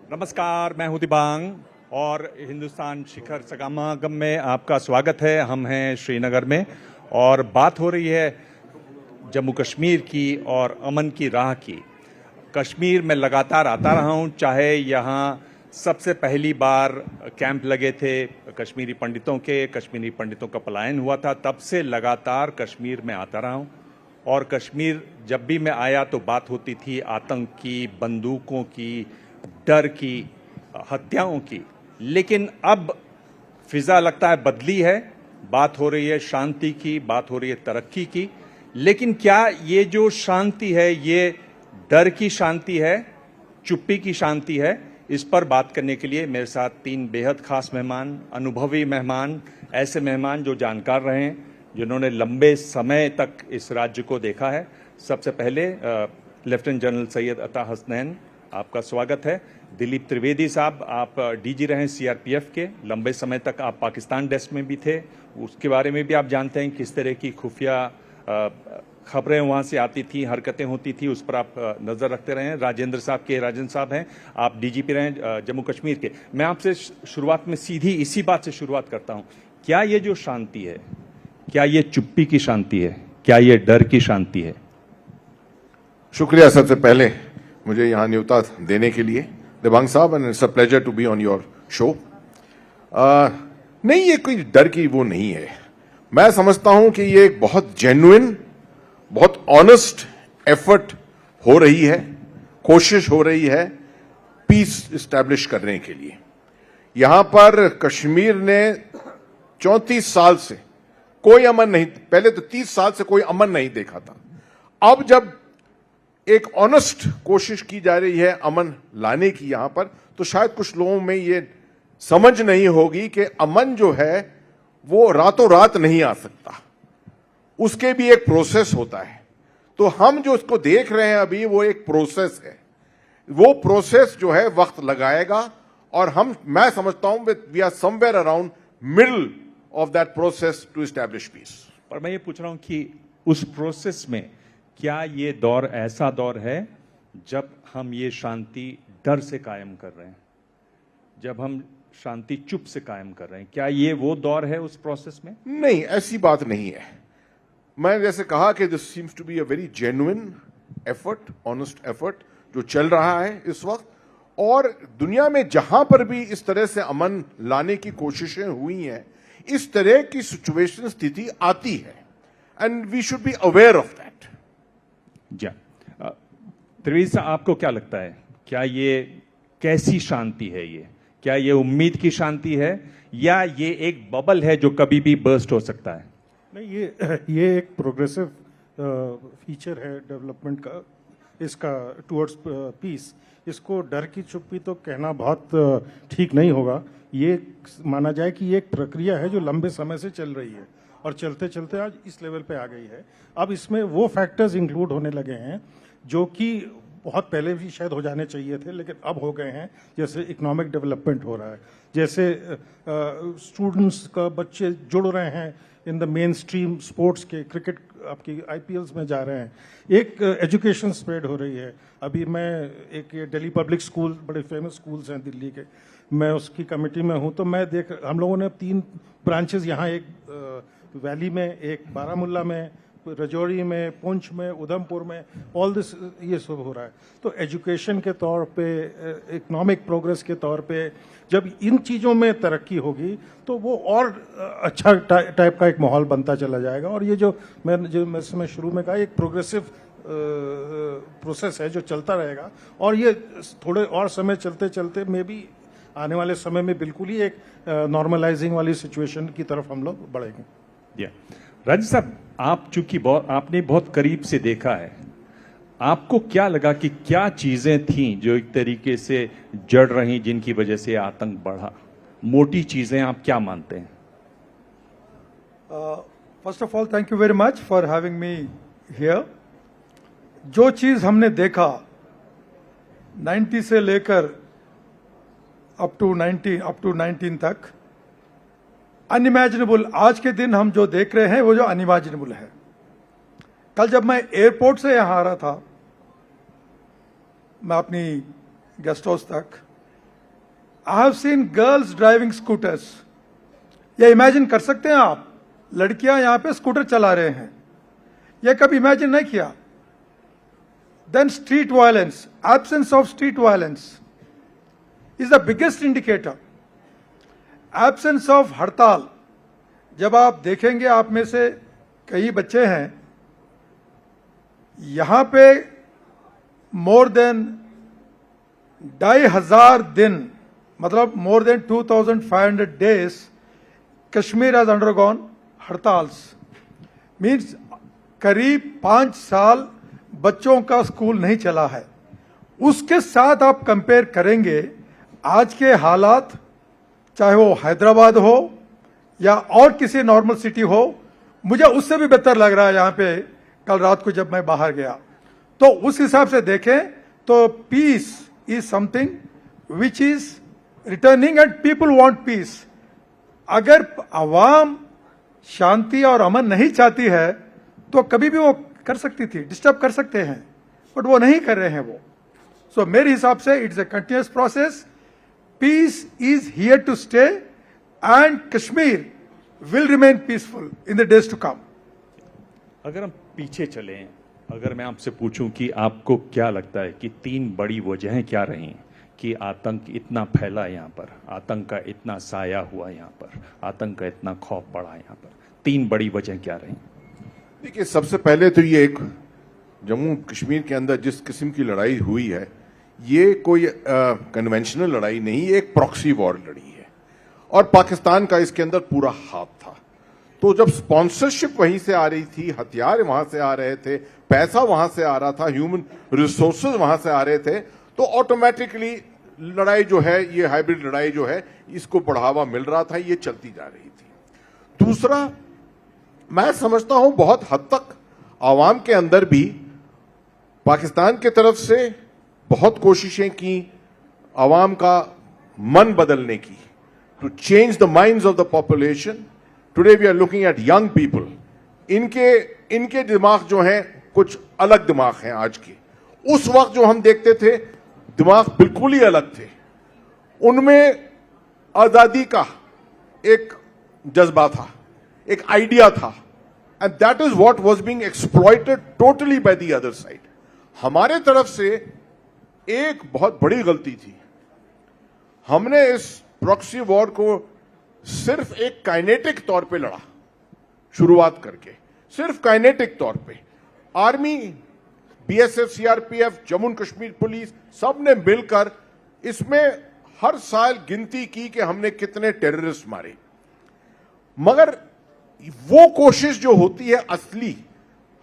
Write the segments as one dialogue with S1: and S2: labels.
S1: नमस्कार, मैं हूं दिबांग और हिंदुस्तान शिखर समागम में आपका स्वागत है। हम हैं श्रीनगर में और बात हो रही है जम्मू कश्मीर की और अमन की राह की। कश्मीर में लगातार आता रहा हूं, चाहे यहाँ सबसे पहली बार कैंप लगे थे कश्मीरी पंडितों का पलायन हुआ था, तब से लगातार कश्मीर में आता रहा हूं। और कश्मीर जब भी मैं आया तो बात होती थी आतंक की, बंदूकों की, डर की, हत्याओं की। लेकिन अब फिजा लगता है बदली है, बात हो रही है शांति की, बात हो रही है तरक्की की। लेकिन क्या ये जो शांति है ये डर की शांति है, चुप्पी की शांति है? इस पर बात करने के लिए मेरे साथ तीन बेहद खास मेहमान, अनुभवी मेहमान, ऐसे मेहमान जो जानकार रहे हैं, जिन्होंने लंबे समय तक इस राज्य को देखा है। सबसे पहले लेफ्टिनेंट जनरल सैयद अता हसनैन, आपका स्वागत है। दिलीप त्रिवेदी साहब, आप डीजी रहे सीआरपीएफ के, लंबे समय तक आप पाकिस्तान डेस्क में भी थे, उसके बारे में भी आप जानते हैं किस तरह की खुफिया खबरें वहाँ से आती थी, हरकतें होती थी, उस पर आप नज़र रखते रहे हैं। राजेंद्र साहब हैं, आप डीजीपी रहे जम्मू कश्मीर के। मैं आपसे शुरुआत में सीधी इसी बात से शुरुआत करता हूँ, क्या ये जो शांति है, क्या ये चुप्पी की शांति है, क्या ये डर की शांति है?
S2: शुक्रिया सबसे पहले मुझे यहाँ न्योता देने के लिए दिबांग साहब, and it's a pleasure to be on your show. नहीं, ये कोई डर की वो नहीं है। मैं समझता हूं कि ये एक बहुत जेन्युइन, बहुत ऑनेस्ट एफर्ट हो रही है, कोशिश हो रही है पीस इस्टेब्लिश करने के लिए। यहां पर कश्मीर ने 34 साल से कोई अमन नहीं, पहले तो 30 साल से कोई अमन नहीं देखा था। अब जब एक ऑनेस्ट कोशिश की जा रही है अमन लाने की यहां पर, तो शायद कुछ लोगों में ये समझ नहीं होगी कि अमन जो है वो रातों रात नहीं आ सकता, उसके भी एक प्रोसेस होता है। तो हम जो उसको देख रहे हैं अभी वो एक प्रोसेस है, वो प्रोसेस जो है वक्त लगाएगा और मैं समझता हूं we are somewhere around middle of that process to establish peace.
S1: और मैं ये पूछ रहा हूं कि उस प्रोसेस में क्या ये दौर ऐसा दौर है जब हम ये शांति डर से कायम कर रहे हैं, जब हम शांति चुप से कायम कर रहे हैं, क्या ये वो दौर है उस प्रोसेस में?
S2: नहीं, ऐसी बात नहीं है। मैं जैसे कहा कि this seems to be a very genuine effort, honest effort जो चल रहा है इस वक्त। और दुनिया में जहां पर भी इस तरह से अमन लाने की कोशिशें हुई हैं, इस तरह की सिचुएशन, स्थिति आती है, and we should be aware of that.
S1: जी, त्रिवेदी साहब, आपको क्या लगता है, क्या ये कैसी शांति है? ये क्या ये उम्मीद की शांति है या ये एक बबल है जो कभी भी बर्स्ट हो सकता है?
S3: नहीं, ये एक प्रोग्रेसिव फीचर है डेवलपमेंट का, इसका टुवर्ड्स पीस। इसको डर की चुप्पी तो कहना बहुत ठीक नहीं होगा। ये माना जाए कि ये एक प्रक्रिया है जो लंबे समय से चल रही है और चलते चलते आज इस लेवल पे आ गई है। अब इसमें वो फैक्टर्स इंक्लूड होने लगे हैं जो कि बहुत पहले भी शायद हो जाने चाहिए थे, लेकिन अब हो गए हैं। जैसे इकोनॉमिक डेवलपमेंट हो रहा है, जैसे स्टूडेंट्स का बच्चे जुड़ रहे हैं in the main stream sports के, क्रिकेट आपकी आईपीएल्स में जा रहे हैं, एक एजुकेशन स्प्रेड हो रही है। अभी मैं एक दिल्ली पब्लिक स्कूल, बड़े फेमस स्कूल्स हैं दिल्ली के, मैं उसकी कमेटी में हूँ, तो मैं हम लोगों ने 3 ब्रांचेस यहाँ, एक वैली में, एक बारामुल्ला में, रजौरी में, पुंछ में, उधमपुर में, ऑल दिस, ये सब हो रहा है। तो एजुकेशन के तौर पे, इकोनॉमिक प्रोग्रेस के तौर पे जब इन चीज़ों में तरक्की होगी तो वो और अच्छा टाइप का एक माहौल बनता चला जाएगा। और ये जो मैं शुरू में कहा, एक प्रोग्रेसिव प्रोसेस है जो चलता रहेगा, और ये थोड़े और समय चलते चलते मे बी आने वाले समय में बिल्कुल ही एक नॉर्मलाइजिंग वाली सिचुएशन की तरफ हम लोग बढ़ेंगे।
S1: राजीव साहब, आप चूंकि आपने बहुत करीब से देखा है, आपको क्या लगा कि क्या चीजें थीं जो एक तरीके से जड़ रही, जिनकी वजह से आतंक बढ़ा? मोटी चीजें आप क्या मानते हैं?
S4: First of all, thank you very much for having me here. जो चीज हमने देखा 90 से लेकर अप टू 19 तक, अनइमेजिनेबल, आज के दिन हम जो देख रहे हैं वो जो अनइमेजिनेबल है। कल जब मैं एयरपोर्ट से यहां आ रहा था, मैं अपनी गेस्ट हाउस तक, I have seen girls driving scooters. ये इमेजिन कर सकते हैं आप, लड़कियां यहां पे स्कूटर चला रहे हैं, ये कभी इमेजिन नहीं किया। Then street violence, absence of street violence is the biggest indicator. Absence of हड़ताल, जब आप देखेंगे, आप में से कई बच्चे हैं यहां पे मोर देन 2,500 दिन, मतलब more than 2,500 days Kashmir has undergone hartals. Means करीब 5 साल बच्चों का स्कूल नहीं चला है। उसके साथ आप कंपेयर करेंगे आज के हालात, चाहे वो हैदराबाद हो या और किसी नॉर्मल सिटी हो, मुझे उससे भी बेहतर लग रहा है यहां पे कल रात को जब मैं बाहर गया। तो उस हिसाब से देखें तो peace is something which is returning and people want peace. अगर आवाम शांति और अमन नहीं चाहती है तो कभी भी वो कर सकती थी, डिस्टर्ब कर सकते हैं, बट वो नहीं कर रहे हैं वो। सो मेरे हिसाब से it's a continuous process. Peace is here to stay and Kashmir will remain peaceful in the days to come.
S1: अगर हम पीछे चलें, अगर मैं आपसे पूछूं कि आपको क्या लगता है कि 3 बड़ी वजहें क्या रही कि आतंक इतना फैला यहाँ पर, आतंक का इतना साया हुआ यहाँ पर, आतंक का इतना खौफ बढ़ा यहाँ पर, 3 बड़ी वजह क्या रही?
S2: देखिए, सबसे पहले तो ये एक जम्मू कश्मीर के अंदर जिस किस्म की लड़ाई हुई है, ये कोई कन्वेंशनल लड़ाई नहीं, एक प्रॉक्सी वॉर लड़ी है और पाकिस्तान का इसके अंदर पूरा हाथ था। तो जब स्पॉन्सरशिप वहीं से आ रही थी, हथियार वहां से आ रहे थे, पैसा वहां से आ रहा था, ह्यूमन रिसोर्सेज वहां से आ रहे थे, तो ऑटोमेटिकली लड़ाई जो है, ये हाइब्रिड लड़ाई जो है, इसको बढ़ावा मिल रहा था, ये चलती जा रही थी। दूसरा, मैं समझता हूं बहुत हद तक आवाम के अंदर भी पाकिस्तान की तरफ से बहुत कोशिशें की आवाम का मन बदलने की, to change the minds of the population. Today we are looking at young people, इनके दिमाग जो हैं कुछ अलग दिमाग हैं आज के। उस वक्त जो हम देखते थे दिमाग बिल्कुल ही अलग थे, उनमें आजादी का एक जज्बा था, एक आइडिया था, and that is what was being exploited totally by the other side. हमारे तरफ से एक बहुत बड़ी गलती थी, हमने इस प्रॉक्सी वॉर को सिर्फ एक काइनेटिक तौर पे लड़ा, शुरुआत करके सिर्फ काइनेटिक तौर पे। Army, BSF, CRPF, Jammu Kashmir police, सब ने मिलकर इसमें हर साल गिनती की कि हमने कितने टेररिस्ट मारे, मगर वो कोशिश जो होती है असली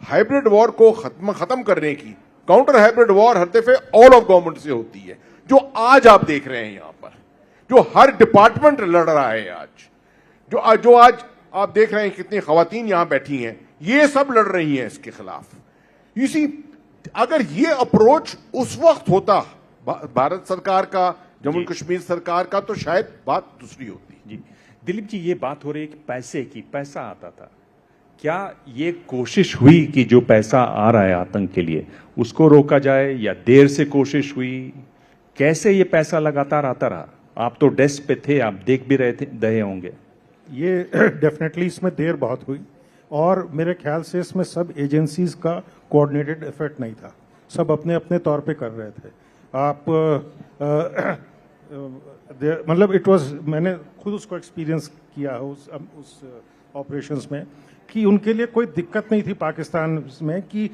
S2: हाइब्रिड वॉर को खत्म करने की, काउंटर हाइब्रिड वॉर हर दफे ऑल ऑफ गवर्नमेंट से होती है, जो आज आप देख रहे हैं यहां पर, जो हर डिपार्टमेंट लड़ रहा है आज, जो आज आप देख रहे हैं कितनी खवातीन यहां बैठी हैं, ये सब लड़ रही हैं इसके खिलाफ। यू सी, अगर ये अप्रोच उस वक्त होता भारत सरकार का, जम्मू कश्मीर सरकार का, तो शायद बात दूसरी होती।
S1: जी दिलीप जी, ये बात हो रही है कि पैसे की, पैसा आता था, क्या ये कोशिश हुई कि जो पैसा आ रहा है आतंक के लिए उसको रोका जाए, या देर से कोशिश हुई? कैसे ये पैसा लगातार आता रहा? आप तो डेस्क पे थे, आप देख भी रहे होंगे।
S3: ये डेफिनेटली इसमें देर बहुत हुई और मेरे ख्याल से इसमें सब एजेंसीज का कोऑर्डिनेटेड एफर्ट नहीं था, सब अपने अपने तौर पे कर रहे थे। आप मतलब इट वाज, मैंने खुद उसको एक्सपीरियंस किया है उस ऑपरेशंस में, कि उनके लिए कोई दिक्कत नहीं थी पाकिस्तान में कि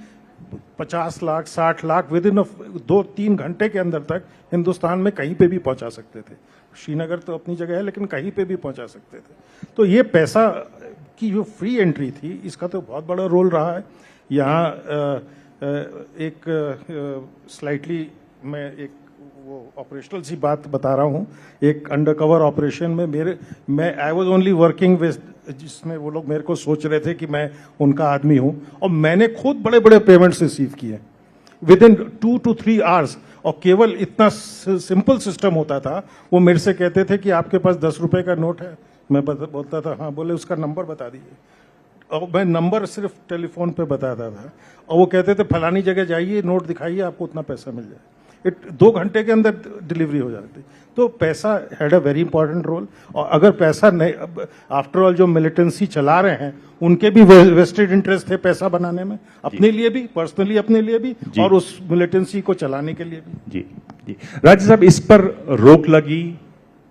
S3: 50 लाख 60 लाख विद इन 2-3 घंटे के अंदर तक हिंदुस्तान में कहीं पे भी पहुंचा सकते थे। श्रीनगर तो अपनी जगह है, लेकिन कहीं पे भी पहुंचा सकते थे। तो ये पैसा की जो फ्री एंट्री थी, इसका तो बहुत बड़ा रोल रहा है। यहाँ एक स्लाइटली मैं एक वो ऑपरेशनल सी बात बता रहा हूँ। एक अंडरकवर ऑपरेशन में मैं I was only working with, जिसमें वो लोग मेरे को सोच रहे थे कि मैं उनका आदमी हूँ, और मैंने खुद बड़े बड़े पेमेंट्स रिसीव किए विद इन 2 to 3 hours। और केवल इतना सिंपल सिस्टम होता था, वो मेरे से कहते थे कि आपके पास 10 रुपए का नोट है, मैं बोलता था हाँ, बोले उसका नंबर बता दीजिए, और मैं नंबर सिर्फ टेलीफोन पे बताता था, और वो कहते थे फलानी जगह जाइए, नोट दिखाइए, आपको उतना पैसा मिल जाए। 2 घंटे के अंदर डिलीवरी हो जाती। तो पैसा had a very important role. और अगर पैसा नहीं, आफ्टर ऑल जो मिलिटेंसी चला रहे हैं उनके भी वेस्टेड इंटरेस्ट थे पैसा बनाने में, अपने लिए भी, पर्सनली अपने लिए भी, और उस मिलिटेंसी को चलाने के लिए भी।
S1: जी जी राजा साहब, इस पर रोक लगी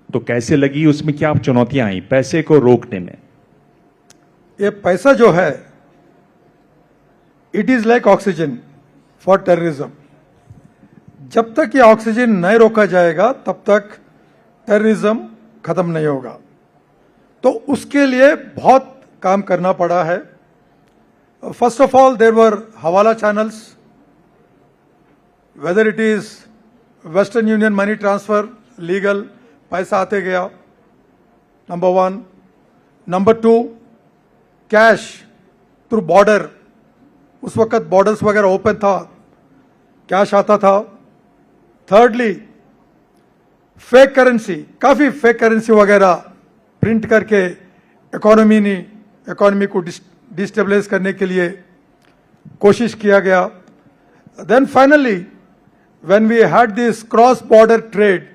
S1: तो कैसे लगी, उसमें क्या चुनौतियां आई पैसे को रोकने में?
S4: ये पैसा जो है, it is like oxygen for terrorism. जब तक ये ऑक्सीजन नहीं रोका जाएगा तब तक टेररिज्म खत्म नहीं होगा। तो उसके लिए बहुत काम करना पड़ा है। First of all there were hawala channels, whether it is Western Union money transfer, legal पैसा आते गया, number 1। Number 2, cash through border, उस वक्त बॉर्डर्स वगैरह ओपन था, कैश आता था। थर्डली, फेक करेंसी, काफी फेक करेंसी वगैरह प्रिंट करके इकोनॉमी को डिस्टेबलाइज करने के लिए कोशिश किया गया। Then finally when we had this cross border trade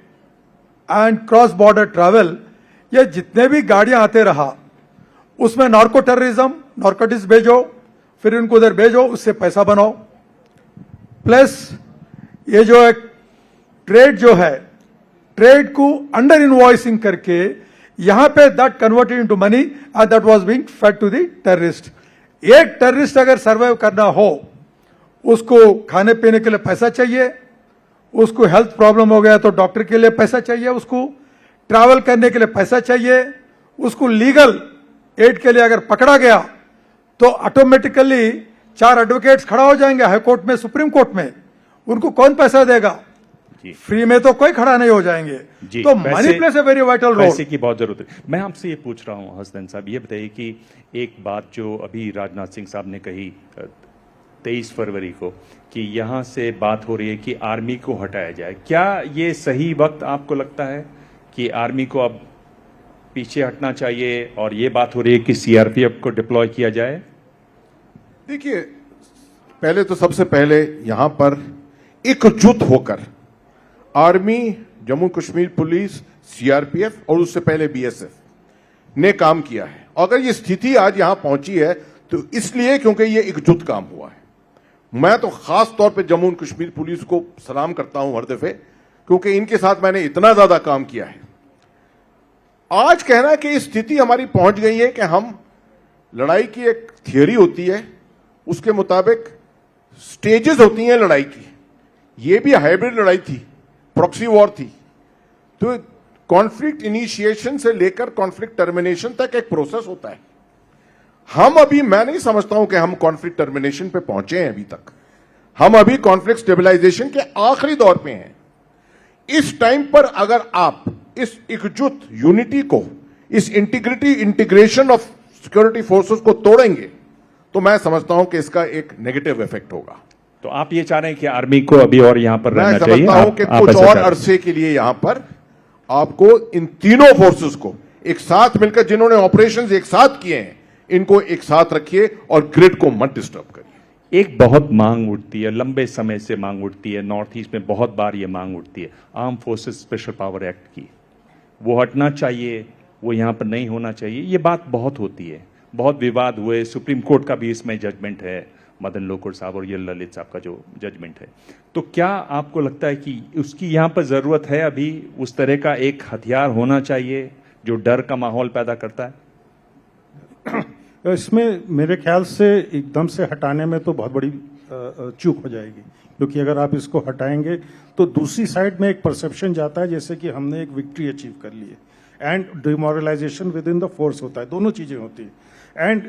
S4: and cross border travel, ये जितने भी गाड़ियां आते रहा उसमें नार्को टेररिज्म, नार्कोटिक्स भेजो, फिर इनको उधर भेजो, उससे पैसा बनाओ। प्लस ये जो एक ट्रेड जो है, ट्रेड को अंडर इनवॉइसिंग करके यहां पे that converted into money and that was being fed to the terrorist. एक टेररिस्ट अगर सर्वाइव करना हो, उसको खाने पीने के लिए पैसा चाहिए, उसको हेल्थ प्रॉब्लम हो गया तो डॉक्टर के लिए पैसा चाहिए, उसको ट्रैवल करने के लिए पैसा चाहिए, उसको लीगल एड के लिए अगर पकड़ा गया तो ऑटोमेटिकली 4 एडवोकेट्स खड़ा हो जाएंगे हाई कोर्ट में, सुप्रीम कोर्ट में। उनको कौन पैसा देगा? फ्री में तो कोई खड़ा नहीं हो जाएंगे। तो money plays a very vital role.
S1: पैसे की बहुत जरूरत है। मैं आपसे ये पूछ रहा हूं हसनैन साहब, ये बताइए कि एक बात जो अभी राजनाथ सिंह साहब ने कही 23 फरवरी को कि यहां से बात हो रही है कि आर्मी को हटाया जाए, क्या ये सही वक्त आपको लगता है कि आर्मी को अब पीछे हटना चाहिए और ये बात हो रही है कि सीआरपीएफ को डिप्लॉय किया जाए?
S2: देखिए, पहले तो सबसे पहले यहां पर एकजुट होकर army, Jammu Kashmir police, CRPF और उससे पहले बीएसएफ ने काम किया है। अगर ये स्थिति आज यहां पहुंची है तो इसलिए क्योंकि ये एकजुट काम हुआ है। मैं तो खास तौर पे जम्मू कश्मीर पुलिस को सलाम करता हूं हर दफे, क्योंकि इनके साथ मैंने इतना ज्यादा काम किया है। आज कहना कि इस स्थिति हमारी पहुंच गई है कि हम, लड़ाई की एक थियोरी होती है, उसके मुताबिक स्टेजेस होती हैं लड़ाई की। ये भी हाइब्रिड लड़ाई थी, प्रॉक्सी वॉर थी। तो कॉन्फ्लिक्ट इनिशिएशन से लेकर कॉन्फ्लिक्ट टर्मिनेशन तक एक प्रोसेस होता है। हम अभी, मैं नहीं समझता हूं कि हम कॉन्फ्लिक्ट टर्मिनेशन पे पहुंचे हैं अभी तक। हम अभी कॉन्फ्लिक्ट स्टेबलाइजेशन के आखिरी दौर पे हैं। इस टाइम पर अगर आप इस एकजुट यूनिटी को, इस इंटीग्रेशन ऑफ सिक्योरिटी फोर्सेस को तोड़ेंगे तो मैं समझता हूं कि इसका एक नेगेटिव इफेक्ट होगा।
S1: तो आप ये चाह रहे हैं कि आर्मी को अभी और यहां पर रहना चाहिए?
S2: मैं समझता हूं कि कुछ और अरसे के लिए यहां पर आपको इन तीनों फोर्सेस को एक साथ मिलकर, जिन्होंने ऑपरेशंस एक साथ किए हैं, इनको एक साथ रखिए और ग्रिड को मत डिस्टर्ब करिए।
S1: एक बहुत मांग उठती है, लंबे समय से मांग उठती है, नॉर्थ ईस्ट में बहुत बार ये मांग उठती है arm forces special power act की। वो हटना चाहिए, वो यहां पर नहीं होना चाहिए, ये बात बहुत होती है, बहुत विवाद हुए। सुप्रीम कोर्ट का भी इसमें जजमेंट है, मदन लोकुर साहब और ये ललित साहब का जो जजमेंट है। तो क्या आपको लगता है कि उसकी यहां पर जरूरत है? अभी उस तरह का एक हथियार होना चाहिए जो डर का माहौल पैदा करता है?
S3: इसमें मेरे ख्याल से एकदम से हटाने में तो बहुत बड़ी चूक हो जाएगी, क्योंकि अगर आप इसको हटाएंगे तो दूसरी साइड में एक परसेप्शन जाता है जैसे कि हमने एक विक्ट्री अचीव कर ली है, and demoralisation with in the force होता है। दोनों चीजें होती हैं। एंड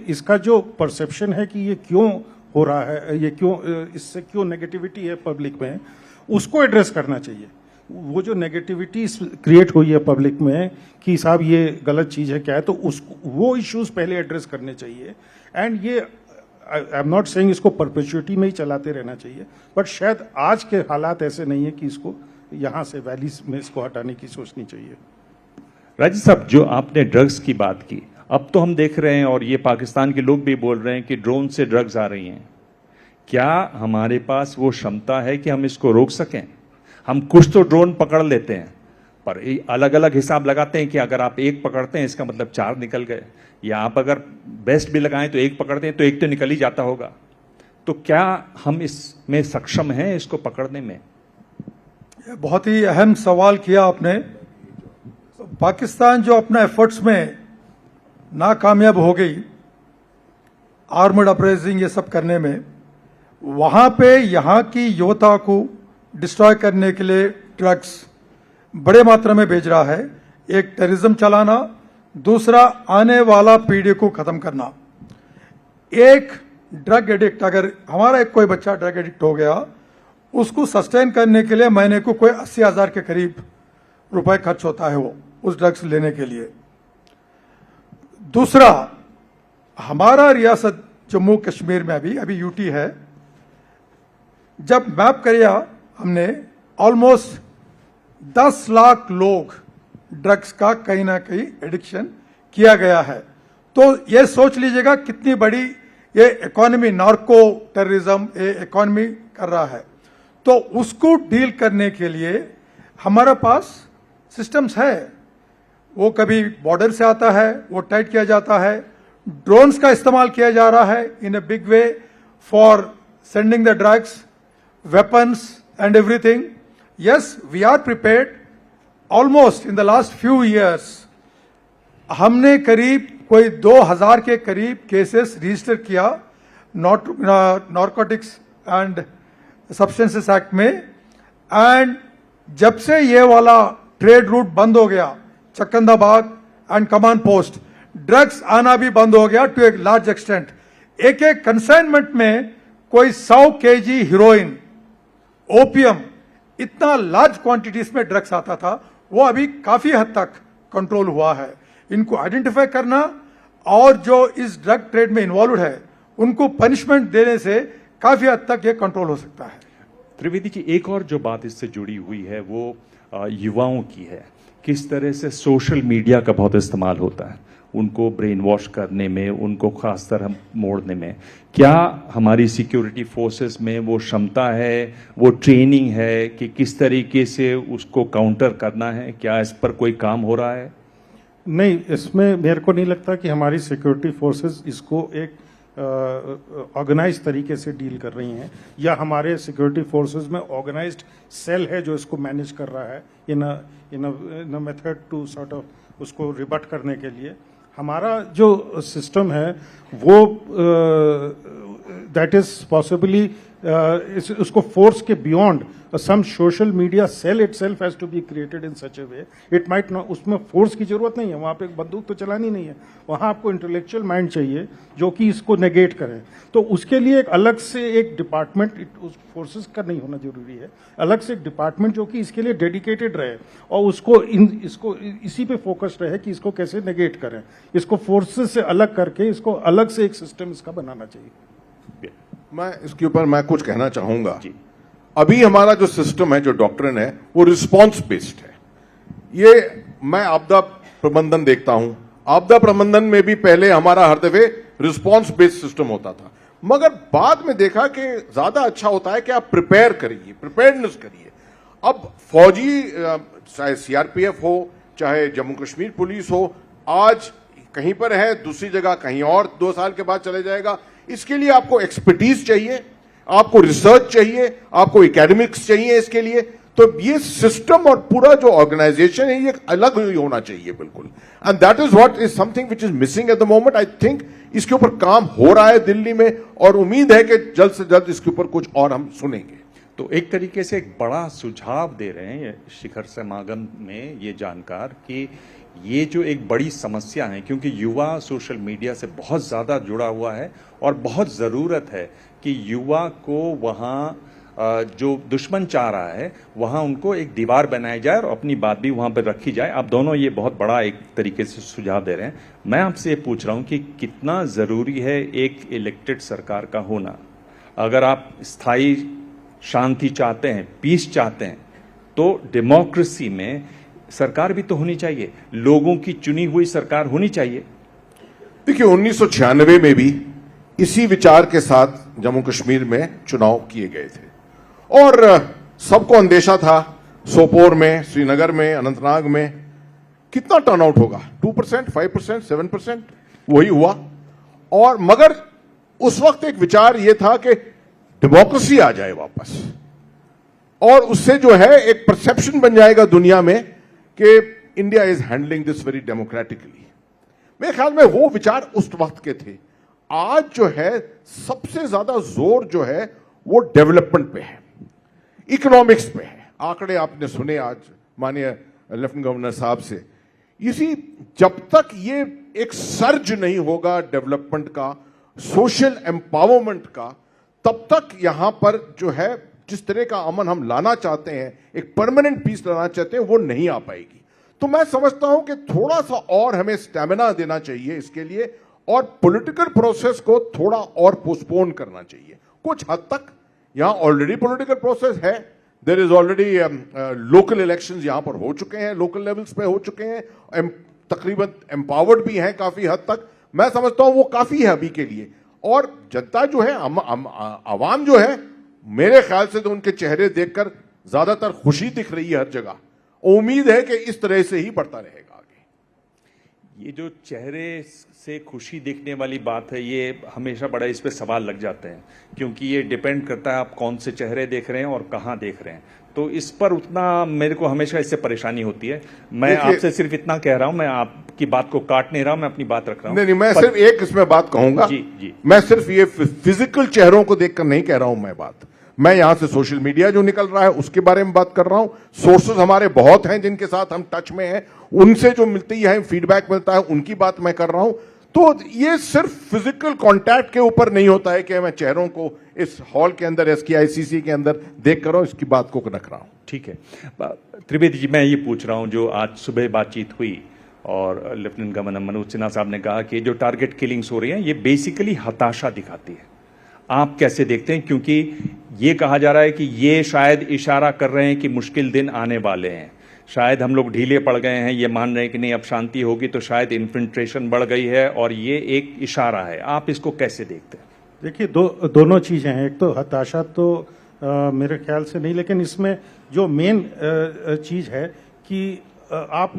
S3: इसका जो परसेप्शन है कि ये क्यों हो रहा है, ये क्यों, इससे क्यों नेगेटिविटी है पब्लिक में, उसको एड्रेस करना चाहिए। वो जो नेगेटिविटी क्रिएट हुई है पब्लिक में कि साहब ये गलत चीज है क्या है, तो उसको, वो इश्यूज पहले एड्रेस करने चाहिए। एंड ये, आई एम नॉट सेइंग इसको परपेचुइटी में ही चलाते रहना चाहिए, बट शायद आज के हालात ऐसे नहीं है कि इसको यहां से वैलीज में इसको हटाने की सोचनी चाहिए।
S1: राजीव साहब, जो आपने ड्रग्स की बात की, अब तो हम देख रहे हैं और ये पाकिस्तान के लोग भी बोल रहे हैं कि ड्रोन से ड्रग्स आ रही हैं। क्या हमारे पास वो क्षमता है कि हम इसको रोक सकें? हम कुछ तो ड्रोन पकड़ लेते हैं, पर अलग अलग हिसाब लगाते हैं कि अगर आप एक पकड़ते हैं इसका मतलब 4 निकल गए, या आप अगर बेस्ट भी लगाएं तो एक पकड़ते हैं तो एक तो निकल ही जाता होगा। तो क्या हम इसमें सक्षम हैं इसको पकड़ने में?
S4: बहुत ही अहम सवाल किया आपने। पाकिस्तान जो अपना एफर्ट्स में नाकामयाब हो गई आर्मर्ड अपरेजिंग ये सब करने में, वहां पे यहाँ की युवता को डिस्ट्रॉय करने के लिए ड्रग्स बड़े मात्रा में भेज रहा है। एक टेररिज्म चलाना, दूसरा आने वाला पीढ़ी को खत्म करना। एक ड्रग एडिक्ट, अगर हमारा एक कोई बच्चा ड्रग एडिक्ट हो गया, उसको सस्टेन करने के लिए महीने को कोई 80,000 के करीब रुपए खर्च होता है वो उस ड्रग्स लेने के लिए। दूसरा, हमारा रियासत जम्मू कश्मीर में अभी यूटी है, जब मैप किया हमने ऑलमोस्ट 10 लाख लोग ड्रग्स का कहीं ना कहीं एडिक्शन किया गया है। तो ये सोच लीजिएगा कितनी बड़ी ये इकोनॉमी, नार्को टेररिज्म ये इकोनॉमी कर रहा है। तो उसको डील करने के लिए हमारे पास सिस्टम्स है। वो कभी बॉर्डर से आता है, वो टाइट किया जाता है। ड्रोन्स का इस्तेमाल किया जा रहा है in a big way for sending the drugs, weapons and everything. Yes, we are prepared. Almost in the last few years हमने करीब कोई 2000 के करीब केसेस रजिस्टर किया नार्कोटिक्स एंड सब्सटेंसेस एक्ट में। एंड जब से ये वाला ट्रेड रूट बंद हो गया, Chakan da Bagh and Kaman post, drugs आना भी बंद हो गया टू ए लार्ज एक्सटेंट। एक एक कंसाइनमेंट में कोई 100 केजी हीरोइन, ओपियम, इतना लार्ज क्वांटिटीज में ड्रग्स आता था, वो अभी काफी हद तक कंट्रोल हुआ है। इनको आइडेंटिफाई करना और जो इस ड्रग ट्रेड में इन्वॉल्व है उनको पनिशमेंट देने से काफी हद तक ये कंट्रोल हो सकता है।
S1: त्रिवेदी जी, एक और जो बात इससे जुड़ी हुई है वो युवाओं की है। किस तरह से सोशल मीडिया का बहुत इस्तेमाल होता है उनको ब्रेन वॉश करने में, उनको खास तरह मोड़ने में। क्या हमारी सिक्योरिटी फोर्सेस में वो क्षमता है, वो ट्रेनिंग है कि किस तरीके से उसको काउंटर करना है? क्या इस पर कोई काम हो रहा है?
S3: नहीं, इसमें मेरे को नहीं लगता कि हमारी सिक्योरिटी फोर्सेस इसको एक ऑर्गेनाइज तरीके से डील कर रही हैं, या हमारे सिक्योरिटी फोर्सेस में ऑर्गेनाइज्ड सेल है जो इसको मैनेज कर रहा है in a method to sort of उसको रिबट करने के लिए। हमारा जो सिस्टम है वो दैट इज पॉसिबली उसको फोर्स के beyond some social media cell itself has to be created in such a way it might not. उसमें फोर्स की जरूरत नहीं है, वहां पे एक बंदूक तो चलानी नहीं है, वहां आपको इंटेलेक्चुअल माइंड चाहिए जो कि इसको नेगेट करे। तो उसके लिए एक अलग से एक डिपार्टमेंट उस फोर्सेस का नहीं होना जरूरी है, अलग से एक डिपार्टमेंट जो कि इसके लिए डेडिकेटेड रहे और उसको इसको इसी पे फोकस रहे कि इसको कैसे नेगेट करें। इसको फोर्सेस से अलग करके इसको अलग से एक सिस्टम इसका बनाना चाहिए।
S2: मैं इसके ऊपर मैं कुछ कहना चाहूंगा। अभी हमारा जो सिस्टम है, जो डॉक्ट्रिन है, वो रिस्पॉन्स बेस्ड है। ये मैं आपदा प्रबंधन देखता हूं, आपदा प्रबंधन में भी पहले हमारा हर दफे रिस्पॉन्स बेस्ड सिस्टम होता था, मगर बाद में देखा कि ज्यादा अच्छा होता है कि आप प्रिपेयर करिए, प्रिपेयर्डनेस करिए। अब फौजी चाहे सीआरपीएफ हो, चाहे जम्मू कश्मीर पुलिस हो, आज कहीं पर है, दूसरी जगह कहीं और 2 साल के बाद चले जाएगा। इसके लिए आपको एक्सपर्टीज चाहिए, आपको रिसर्च चाहिए, आपको एकेडमिक्स चाहिए इसके लिए। तो ये सिस्टम और पूरा जो ऑर्गेनाइजेशन है ये अलग ही होना चाहिए बिल्कुल। And that is what is something which is missing at the moment. I think इसके ऊपर काम हो रहा है दिल्ली में और उम्मीद है कि जल्द से जल्द इसके ऊपर कुछ और हम सुनेंगे।
S1: तो एक तरीके से एक बड़ा सुझाव दे रहे हैं शिखर समागम में ये जानकार कि ये जो एक बड़ी समस्या है, क्योंकि युवा सोशल मीडिया से बहुत ज़्यादा जुड़ा हुआ है और बहुत ज़रूरत है कि युवा को वहाँ जो दुश्मन चाह रहा है वहाँ उनको एक दीवार बनाई जाए और अपनी बात भी वहाँ पर रखी जाए। आप दोनों ये बहुत बड़ा एक तरीके से सुझाव दे रहे हैं। मैं आपसे ये पूछ रहा हूँ कि कितना ज़रूरी है एक इलेक्टेड सरकार का होना? अगर आप स्थायी शांति चाहते हैं, पीस चाहते हैं, तो डेमोक्रेसी में सरकार भी तो होनी चाहिए, लोगों की चुनी हुई सरकार होनी चाहिए।
S2: देखिए 1996 में भी इसी विचार के साथ जम्मू कश्मीर में चुनाव किए गए थे और सबको अंदेशा था सोपोर में, श्रीनगर में, अनंतनाग में कितना टर्नआउट होगा, 2%, 5%, 7%, वही हुआ। और मगर उस वक्त एक विचार यह था कि डेमोक्रेसी आ जाए वापस और उससे जो है एक परसेप्शन बन जाएगा दुनिया में कि India is handling this very democratically. मेरे ख्याल में वो विचार उस वक्त के थे। आज जो है सबसे ज्यादा जोर जो है वो डेवलपमेंट पे है, इकोनॉमिक्स पे है। आंकड़े आपने सुने आज माननीय लेफ्टिनेंट गवर्नर साहब से। इसी जब तक ये एक सर्ज नहीं होगा डेवलपमेंट का, सोशल एम्पावरमेंट का, तब तक यहां पर जो है जिस तरह का अमन हम लाना चाहते हैं, एक परमानेंट पीस लाना चाहते हैं, वो नहीं आ पाएगी। तो मैं समझता हूं कि थोड़ा सा और हमें स्टेमिना देना चाहिए इसके लिए और पॉलिटिकल प्रोसेस को थोड़ा और पोस्टपोन करना चाहिए कुछ हद तक। यहां ऑलरेडी पॉलिटिकल प्रोसेस है, there is already local elections यहां पर हो चुके हैं, लोकल लेवल्स पे हो चुके हैं, तकरीबन एम्पावर्ड भी हैं काफी हद तक। मैं समझता हूं वो काफी है अभी के लिए। और जनता जो है, आवाम जो है, मेरे ख्याल से तो उनके चेहरे देखकर ज्यादातर खुशी दिख रही है हर जगह। उम्मीद है कि इस तरह से ही बढ़ता रहेगा आगे।
S1: ये जो चेहरे से खुशी दिखने वाली बात है, ये हमेशा बड़ा इस पे सवाल लग जाते हैं, क्योंकि ये डिपेंड करता है आप कौन से चेहरे देख रहे हैं और कहां देख रहे हैं। तो इस पर उतना मेरे को हमेशा इससे परेशानी होती है। मैं आपसे सिर्फ इतना कह रहा हूं, मैं आपकी बात को काट नहीं रहा हूं, मैं अपनी बात रख रहा हूं।
S2: नहीं, मैं सिर्फ एक इसमें बात कहूंगा।
S1: जी।
S2: मैं सिर्फ ये फिजिकल चेहरों को देखकर नहीं कह रहा हूं मैं बात। मैं यहां से सोशल मीडिया जो निकल रहा है उसके बारे में बात कर रहा हूं। सोर्सेज हमारे बहुत हैं जिनके साथ हम टच में हैं, उनसे जो मिलती है फीडबैक मिलता है, उनकी बात मैं कर रहा हूं। तो ये सिर्फ फिजिकल कांटेक्ट के ऊपर नहीं होता है कि मैं चेहरों को इस हॉल के अंदर, SKICC के अंदर देख कर रहा हूं, इसकी बात को रख रहा हूं।
S1: ठीक है त्रिवेदी जी, मैं ये पूछ रहा हूं, जो आज सुबह बातचीत हुई और लेफ्टिनेंट गवर्नर मनोज सिन्हा साहब ने कहा कि जो टारगेट किलिंग्स हो रही हैं ये बेसिकली हताशा दिखाती है, आप कैसे देखते हैं? क्योंकि ये कहा जा रहा है कि ये शायद इशारा कर रहे हैं कि मुश्किल दिन आने वाले हैं, शायद हम लोग ढीले पड़ गए हैं, ये मान रहे हैं कि नहीं अब शांति होगी, तो शायद इन्फिल्ट्रेशन बढ़ गई है और ये एक इशारा है। आप इसको कैसे देखते हैं?
S3: देखिए, दोनों चीजें हैं। एक तो हताशा तो मेरे ख्याल से नहीं, लेकिन इसमें जो मेन चीज है कि आप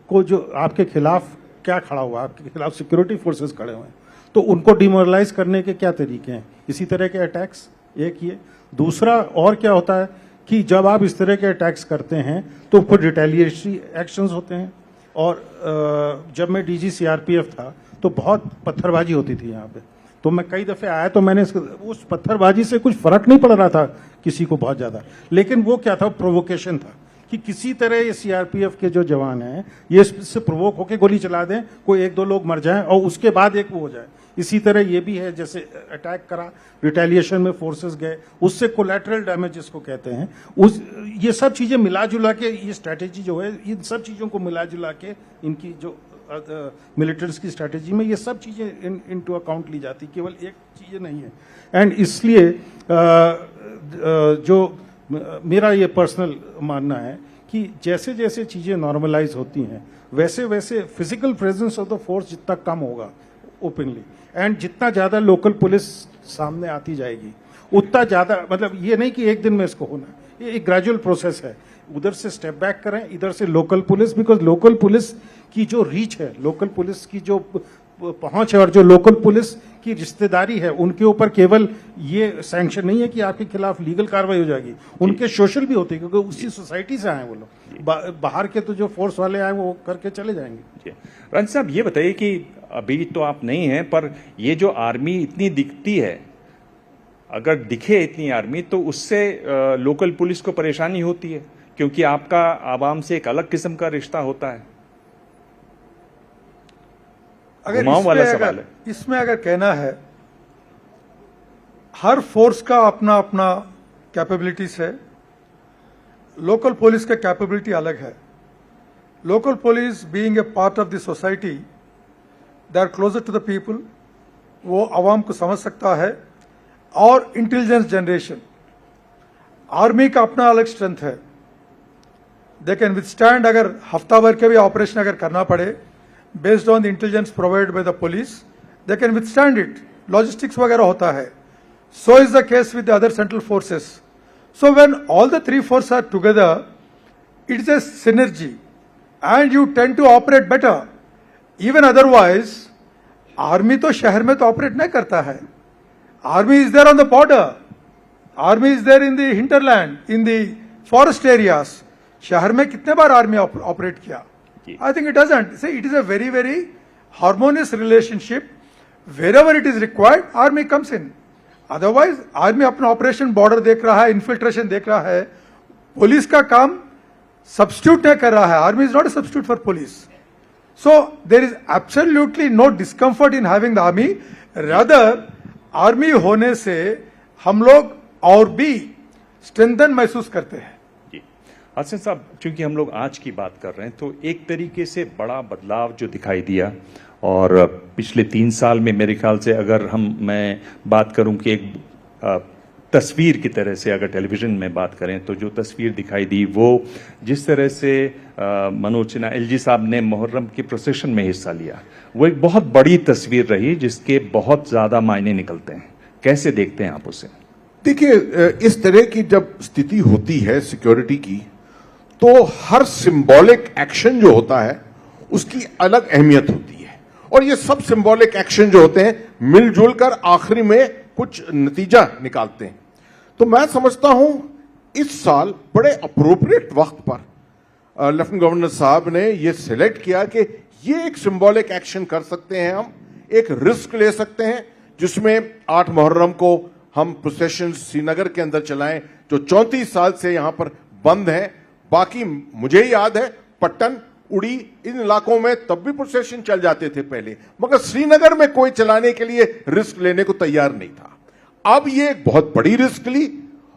S3: को जो आपके खिलाफ क्या खड़ा हुआ, आपके खिलाफ सिक्योरिटी फोर्सेस खड़े हुए हैं, तो उनको डिमोरलाइज करने के क्या तरीके हैं? इसी तरह के अटैक्स, एक ये। दूसरा और क्या होता है कि जब आप इस तरह के अटैक्स करते हैं तो फिर रिटेलिएटरी एक्शंस होते हैं। और जब मैं DG CRPF था तो बहुत पत्थरबाजी होती थी यहाँ पे, तो मैं कई दफे आया तो मैंने उस पत्थरबाजी से कुछ फर्क नहीं पड़ रहा था किसी को बहुत ज्यादा, लेकिन वो क्या था, प्रोवोकेशन था कि किसी तरह ये CRPF के जो जवान हैं ये इससे प्रोवोक होकर गोली चला दें, कोई एक दो लोग मर जाएं और उसके बाद एक वो हो जाए। इसी तरह ये भी है, जैसे अटैक करा, रिटेलिएशन में फोर्सेस गए, उससे कोलैटरल डैमेज जिसको कहते हैं, उस ये सब चीजें मिला जुला के ये स्ट्रैटेजी जो है, इन सब चीजों को मिला जुला के इनकी जो मिलिटेंट्स की स्ट्रैटेजी में ये सब चीजें इनटू अकाउंट ली जाती, केवल एक चीजें नहीं है। एंड इसलिए जो मेरा ये पर्सनल मानना है कि जैसे जैसे चीजें नॉर्मलाइज होती हैं वैसे वैसे physical presence of the force जितना कम होगा ओपनली, एंड जितना ज्यादा लोकल पुलिस सामने आती जाएगी उतना ज्यादा, मतलब ये नहीं कि एक दिन में इसको होना, ये एक ग्रेजुअल प्रोसेस है। उधर से स्टेप बैक करें, इधर से local police, because local police की जो रीच है, लोकल पुलिस की जो पहुंच है और जो लोकल पुलिस की रिश्तेदारी है, उनके ऊपर केवल ये सैंक्शन नहीं है कि आपके खिलाफ लीगल कार्रवाई हो जाएगी, उनके सोशल भी होते हैं, क्योंकि उसी सोसाइटी से आए वो लोग। बाहर के तो जो फोर्स वाले आए वो करके चले जाएंगे।
S1: रंज साहब, ये बताइए कि अभी तो आप नहीं हैं, पर ये जो आर्मी इतनी दिखती है, अगर दिखे इतनी आर्मी, तो उससे लोकल पुलिस को परेशानी होती है, क्योंकि आपका आवाम से एक अलग किस्म का रिश्ता होता है।
S4: इसमें अगर कहना है, हर फोर्स का अपना अपना कैपेबिलिटीज है। लोकल पुलिस का कैपेबिलिटी अलग है। Local police being a part of the society, they are closer to the people, वो आवाम को समझ सकता है। और इंटेलिजेंस जनरेशन, आर्मी का अपना अलग स्ट्रेंथ है। दे कैन विथस्टैंड, अगर हफ्ता भर के भी ऑपरेशन अगर करना पड़े, based on the intelligence provided by the police, they can withstand it. Logistics वगैरह होता है, So is the case with the other central forces. So when all the three forces are together, it is a synergy and you tend to operate better. Even otherwise, army तो शहर में तो operate नहीं करता है. Army is there on the border. Army is there in the hinterland, in the forest areas. शहर में कितने बार आर्मी ऑपरेट किया? I think it doesn't. See, it is a very, very harmonious relationship. Wherever it is required, army comes in. Otherwise, army अपना operation border देख रहा है, infiltration देख रहा है. पुलिस का काम सब्स्टिट्यूट नहीं कर रहा है. Army is not a substitute for police. So there is absolutely no discomfort in having the army. Rather army होने से हम लोग और भी स्ट्रेंथन महसूस करते हैं.
S1: हसन साहब, चूंकि हम लोग आज की बात कर रहे हैं तो एक तरीके से बड़ा बदलाव जो दिखाई दिया, और पिछले 3 साल में मेरे ख्याल से अगर मैं बात करूं कि एक तस्वीर की तरह से अगर टेलीविजन में बात करें तो जो तस्वीर दिखाई दी वो जिस तरह से मनोज सिन्हा एलजी साहब ने मुहर्रम की प्रोसेशन में हिस्सा लिया, वो एक बहुत बड़ी तस्वीर रही जिसके बहुत ज्यादा मायने निकलते हैं. कैसे देखते हैं आप उसे?
S2: देखिए, इस तरह की जब स्थिति होती है सिक्योरिटी की, तो हर सिंबॉलिक एक्शन जो होता है उसकी अलग अहमियत होती है, और ये सब सिंबॉलिक एक्शन जो होते हैं मिलजुल कर आखिरी में कुछ नतीजा निकालते हैं. तो मैं समझता हूं इस साल बड़े अप्रोप्रिएट वक्त पर लेफ्टिनेंट गवर्नर साहब ने ये सिलेक्ट किया कि ये एक सिंबॉलिक एक्शन कर सकते हैं, हम एक रिस्क ले सकते हैं जिसमें 8 मुहर्रम को हम प्रोसेशन श्रीनगर के अंदर चलाएं जो 34 साल से यहां पर बंद है. बाकी मुझे याद है पट्टन, उड़ी, इन इलाकों में तब भी प्रोसेशन चल जाते थे पहले, मगर श्रीनगर में कोई चलाने के लिए रिस्क लेने को तैयार नहीं था. अब ये एक बहुत बड़ी रिस्क ली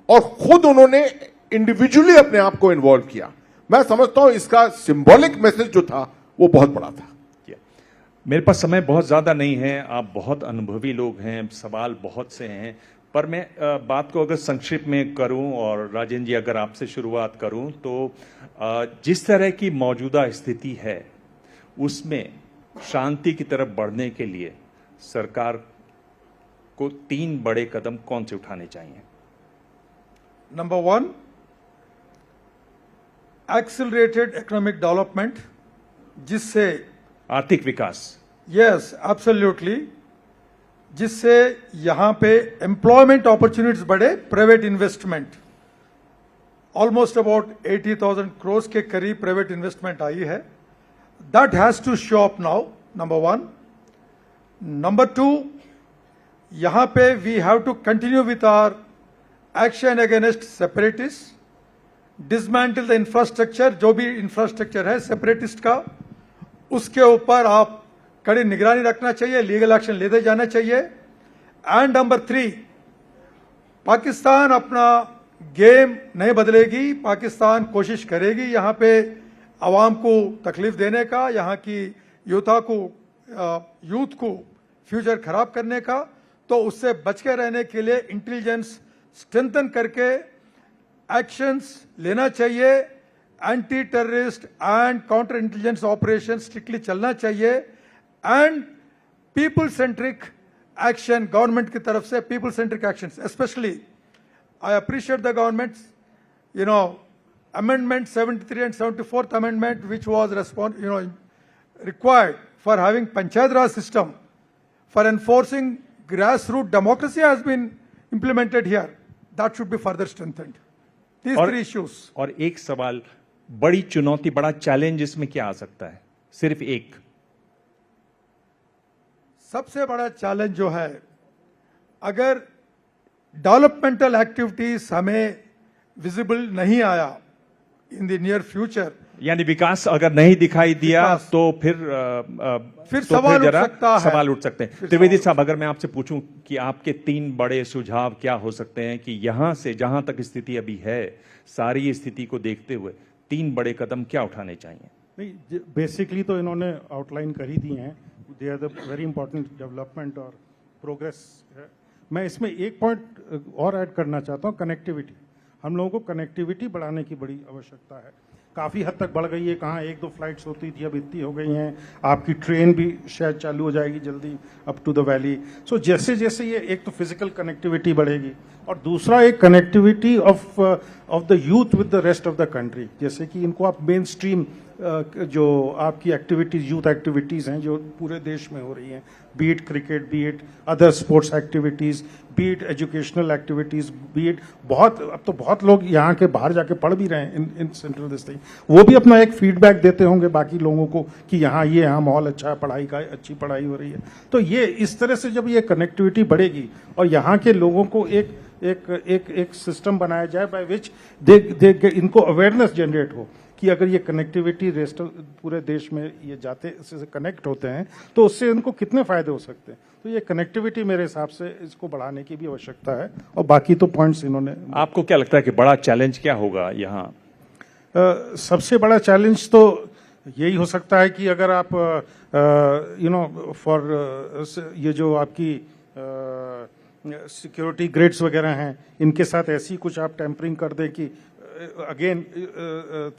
S2: और खुद उन्होंने इंडिविजुअली अपने आप को इन्वॉल्व किया. मैं समझता हूं इसका सिंबॉलिक मैसेज जो था वो बहुत बड़ा था.
S1: मेरे पास समय बहुत ज्यादा नहीं है, आप बहुत अनुभवी लोग हैं, सवाल बहुत से हैं, पर मैं बात को अगर संक्षिप्त में करूं और राजेंद्र जी अगर आपसे शुरुआत करूं तो जिस तरह की मौजूदा स्थिति है उसमें शांति की तरफ बढ़ने के लिए सरकार को 3 बड़े कदम कौन से उठाने चाहिए?
S4: नंबर 1, एक्सिलरेटेड इकोनॉमिक डेवलपमेंट, जिससे
S1: आर्थिक विकास.
S4: यस, एब्सोल्युटली, जिससे यहां पे एम्प्लॉयमेंट अपॉर्चुनिटीज बढ़े, private investment. Almost about 80,000 crore के करीब प्राइवेट इन्वेस्टमेंट आई है. That has to show up now, number 1. Number 2, यहां पे we have to continue with our action against separatist, dismantle the infrastructure. जो भी इंफ्रास्ट्रक्चर है सेपरेटिस्ट का, उसके ऊपर आप कड़ी निगरानी रखना चाहिए, लीगल एक्शन लेते जाना चाहिए. एंड नंबर 3, पाकिस्तान अपना गेम नहीं बदलेगी. पाकिस्तान कोशिश करेगी यहां पे आवाम को तकलीफ देने का, यहां की यूथ को फ्यूचर खराब करने का. तो उससे बच के रहने के लिए इंटेलिजेंस स्ट्रेंथन करके एक्शंस लेना चाहिए. Anti terrorist and counter intelligence operation strictly चलना चाहिए. And people centric action, government की तरफ से people centric action. Specially I appreciate the government, amendment 73 and 74th amendment, which was required for having Panchayat Raj system for enforcing grassroots democracy has been implemented here. That should be further strengthened. These 3 issues.
S1: और एक सवाल, बड़ी चुनौती, बड़ा challenge इसमें क्या आ सकता है? सिर्फ एक.
S4: सबसे बड़ा चैलेंज जो है, अगर डेवलपमेंटल एक्टिविटीज हमें विजिबल नहीं आया इन द नियर फ्यूचर,
S1: यानी विकास अगर नहीं दिखाई दिया तो फिर
S4: सवाल उठ सकता है.
S1: सवाल उठ सकते हैं. त्रिवेदी साहब, अगर मैं आपसे पूछूं कि आपके 3 बड़े सुझाव क्या हो सकते हैं कि यहां से जहां तक स्थिति अभी है, सारी स्थिति को देखते हुए 3 बड़े कदम क्या उठाने चाहिए?
S3: नहीं, बेसिकली तो इन्होंने आउटलाइन कर ही दी हैं. They are the very important development और प्रोग्रेस है. मैं इसमें एक पॉइंट और ऐड करना चाहता हूँ, कनेक्टिविटी. हम लोगों को कनेक्टिविटी बढ़ाने की बड़ी आवश्यकता है. काफ़ी हद तक बढ़ गई है। कहाँ 1-2 फ्लाइट्स होती थी, अब इतनी हो गई हैं। आपकी ट्रेन भी शायद चालू हो जाएगी जल्दी अप टू द वैली। सो जैसे जैसे ये, एक तो फिजिकल कनेक्टिविटी बढ़ेगी और दूसरा एक connectivity of the youth with the rest of the country. जैसे कि इनको आप मेन स्ट्रीम जो आपकी एक्टिविटीज, यूथ एक्टिविटीज़ हैं जो पूरे देश में हो रही हैं, B it cricket, B it other sports activities, B it educational activities, B it बहुत, अब तो बहुत लोग यहाँ के बाहर जाके पढ़ भी रहे हैं इन सेंट्रल दिस थिंग। वो भी अपना एक फीडबैक देते होंगे बाकी लोगों को कि यहाँ माहौल अच्छा है, पढ़ाई का अच्छी पढ़ाई हो रही है। तो ये इस तरह से जब ये कनेक्टिविटी बढ़ेगी और यहाँ के लोगों को एक सिस्टम बनाया जाए बाय विच इनको अवेयरनेस जनरेट हो कि अगर ये कनेक्टिविटी रेस्ट पूरे देश में ये जाते से कनेक्ट होते हैं तो उससे इनको कितने फायदे हो सकते हैं। तो ये कनेक्टिविटी मेरे हिसाब से इसको बढ़ाने की भी आवश्यकता है। और बाकी तो पॉइंट्स इन्होंने।
S1: आपको क्या लगता है कि बड़ा चैलेंज क्या होगा यहाँ?
S3: सबसे बड़ा चैलेंज तो यही हो सकता है कि अगर आप फॉर ये जो आपकी सिक्योरिटी ग्रिड्स वगैरह हैं, इनके साथ ऐसी कुछ आप टेम्परिंग कर दें कि again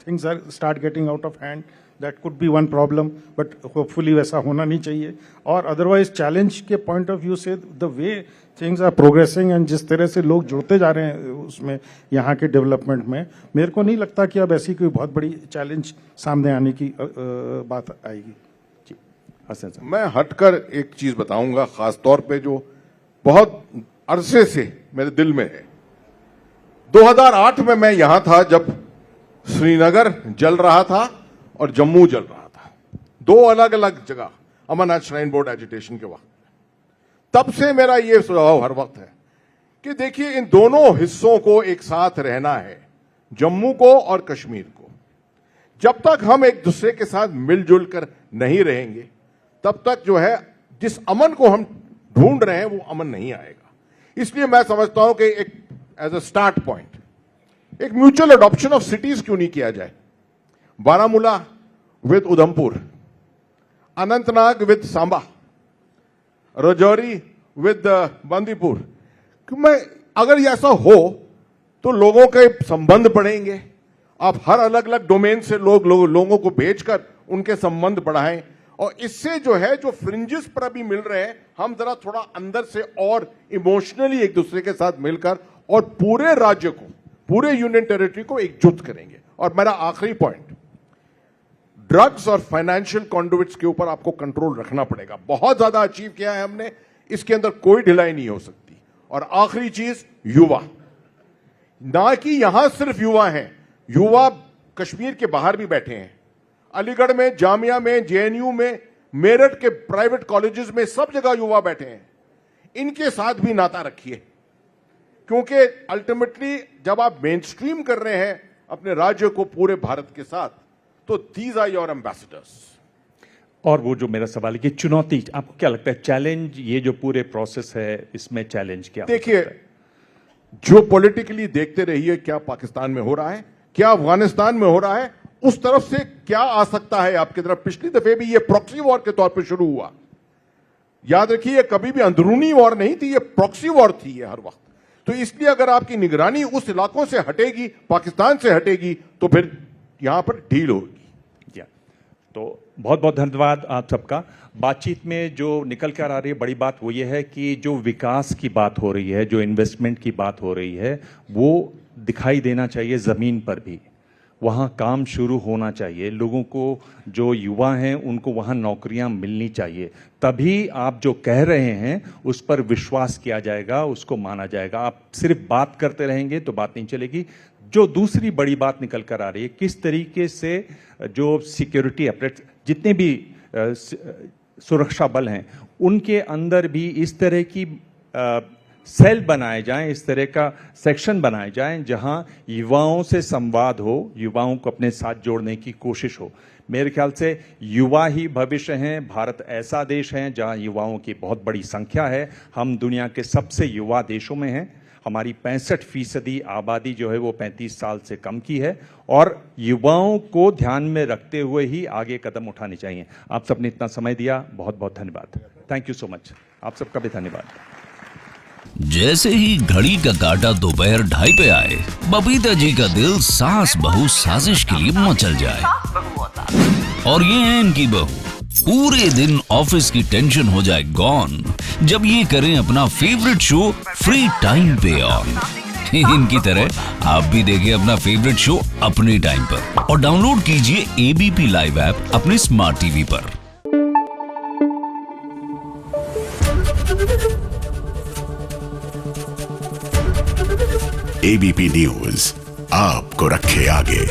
S3: things are start getting out of hand. That could be one problem, but hopefully वैसा होना नहीं चाहिए। और otherwise challenge के point of view से the way things are progressing and जिस तरह से लोग जुड़ते जा रहे हैं उसमें यहाँ के डेवलपमेंट में, मेरे को नहीं लगता कि अब ऐसी कोई बहुत बड़ी चैलेंज सामने आने की बात आएगी। जी
S1: हसन साहब।
S2: मैं हटकर एक चीज बताऊंगा, खास तौर पे जो बहुत अरसे से मेरे दिल में है। 2008 में मैं यहां था जब श्रीनगर जल रहा था और जम्मू जल रहा था, दो अलग अलग जगह अमरनाथ श्राइन बोर्ड एजिटेशन के वक्त। तब से मेरा यह सुझाव हर वक्त है कि देखिए, इन दोनों हिस्सों को एक साथ रहना है, जम्मू को और कश्मीर को। जब तक हम एक दूसरे के साथ मिलजुल कर नहीं रहेंगे, तब तक जो है जिस अमन को हम ढूंढ रहे हैं वो अमन नहीं आएगा। इसलिए मैं समझता हूं कि एक एज अ स्टार्ट पॉइंट एक म्यूचुअल अडॉप्शन ऑफ सिटीज क्यों नहीं किया जाए। Baramulla with Udhampur, Anantnag with Samba, Rajouri with Bandipur. मैं अगर ये ऐसा हो तो लोगों के संबंध बढ़ेंगे। आप हर अलग अलग डोमेन से लोगों को भेजकर उनके संबंध बढ़ाएं, और इससे जो है जो फ्रिंजेस पर अभी मिल रहे हैं, हम जरा थोड़ा अंदर से और इमोशनली एक दूसरे के साथ मिलकर और पूरे राज्य को, पूरे यूनियन टेरिटरी को एकजुट करेंगे। और मेरा आखिरी पॉइंट, ड्रग्स और फाइनेंशियल कॉन्डुइट्स के ऊपर आपको कंट्रोल रखना पड़ेगा। बहुत ज्यादा अचीव किया है हमने, इसके अंदर कोई ढिलाई नहीं हो सकती। और आखिरी चीज, युवा, ना कि यहां सिर्फ युवा हैं, युवा कश्मीर के बाहर भी बैठे हैं। अलीगढ़ में, जामिया में, जेएनयू में, मेरठ के प्राइवेट कॉलेजेस में, सब जगह युवा बैठे हैं। इनके साथ भी नाता रखिए, क्योंकि अल्टीमेटली जब आप मेन स्ट्रीम कर रहे हैं अपने राज्य को पूरे भारत के साथ, तो दीज आर योर एम्बेसडर्स।
S1: और वो जो मेरा सवाल है कि चुनौती, आपको क्या लगता है चैलेंज, ये जो पूरे प्रोसेस है इसमें चैलेंज क्या?
S2: देखिए, जो पॉलिटिकली देखते रहिए क्या पाकिस्तान में हो रहा है, क्या अफगानिस्तान में हो रहा है, उस तरफ से क्या आ सकता है आपकी तरफ। पिछली दफे भी ये प्रॉक्सी वॉर के तौर पे शुरू हुआ। याद रखिए, ये कभी भी अंदरूनी वॉर नहीं थी, ये प्रॉक्सी वॉर थी ये हर वक्त। तो इसलिए अगर आपकी निगरानी उस इलाकों से हटेगी, पाकिस्तान से हटेगी, तो फिर यहां पर ढील होगी।
S1: तो बहुत बहुत धन्यवाद आप सबका। बातचीत में जो निकल कर आ रही है बड़ी बात वो ये है कि जो विकास की बात हो रही है, जो इन्वेस्टमेंट की बात हो रही है, वो दिखाई देना चाहिए ज़मीन पर भी। वहाँ काम शुरू होना चाहिए, लोगों को, जो युवा हैं उनको वहाँ नौकरियाँ मिलनी चाहिए। तभी आप जो कह रहे हैं उस पर विश्वास किया जाएगा, उसको माना जाएगा। आप सिर्फ बात करते रहेंगे तो बात नहीं चलेगी। जो दूसरी बड़ी बात निकल कर आ रही है, किस तरीके से जो सिक्योरिटी अपरेट, जितने भी सुरक्षा बल हैं, उनके अंदर भी इस तरह की सेल बनाए जाएं, इस तरह का सेक्शन बनाए जाएं जहां युवाओं से संवाद हो, युवाओं को अपने साथ जोड़ने की कोशिश हो। मेरे ख्याल से युवा ही भविष्य हैं। भारत ऐसा देश है जहां युवाओं की बहुत बड़ी संख्या है। हम दुनिया के सबसे युवा देशों में हैं। हमारी 65% आबादी जो है वो 35 साल से कम की है, और युवाओं को ध्यान में रखते हुए ही आगे कदम उठाने चाहिए। आप सबने इतना समय दिया, बहुत बहुत धन्यवाद। Thank you so much. आप सबका भी धन्यवाद।
S5: जैसे ही घड़ी का काटा दोपहर 2:30 पे आए, बबीता जी का दिल सास बहू साजिश के लिए मचल जाए। और ये है इनकी बहू, पूरे दिन ऑफिस की टेंशन हो जाए गॉन जब ये करें अपना फेवरेट शो फ्री टाइम पे ऑन। इनकी तरह आप भी देखें अपना फेवरेट शो अपने टाइम पर और डाउनलोड कीजिए एबीपी लाइव ऐप अपने स्मार्ट टीवी पर।
S6: एबीपी न्यूज आपको रखे आगे।